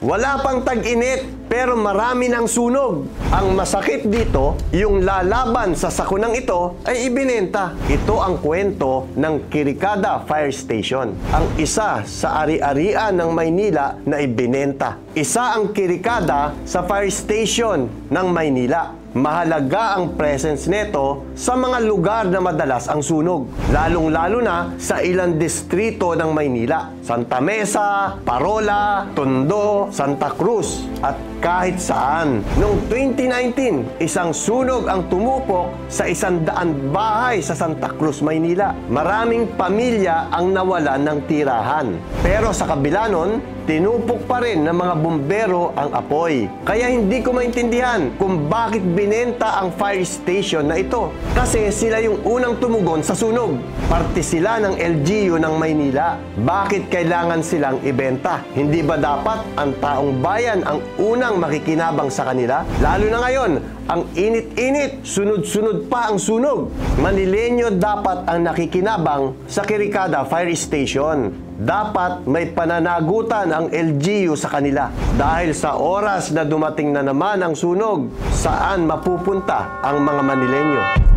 Wala pang tag-init pero marami ng sunog. Ang masakit dito, yung lalaban sa sakunang ito ay ibinenta. Ito ang kwento ng Kirikada Fire Station. Ang isa sa ari-arian ng Maynila na ibinenta. Isa ang Kirikada sa fire station ng Maynila. Mahalaga ang presence nito sa mga lugar na madalas ang sunog, lalong-lalo na sa ilang distrito ng Maynila, Santa Mesa, Parola, Tondo, Santa Cruz, at kahit saan. Noong 2019, isang sunog ang tumupok sa 100 bahay sa Santa Cruz, Maynila. Maraming pamilya ang nawalan ng tirahan. Pero sa kabila nun, tinupok pa rin ng mga bumbero ang apoy. Kaya hindi ko maintindihan kung bakit binenta ang fire station na ito. Kasi sila yung unang tumugon sa sunog. Parte sila ng LGU ng Maynila. Bakit kailangan silang ibenta? Hindi ba dapat ang taong bayan ang unang makikinabang sa kanila? Lalo na ngayon, ang init-init, sunod-sunod pa ang sunog. Manilenyo dapat ang nakikinabang sa Kirikada Fire Station. Dapat may pananagutan ang LGU sa kanila. Dahil sa oras na dumating na naman ang sunog, saan mapupunta ang mga Manilenyo?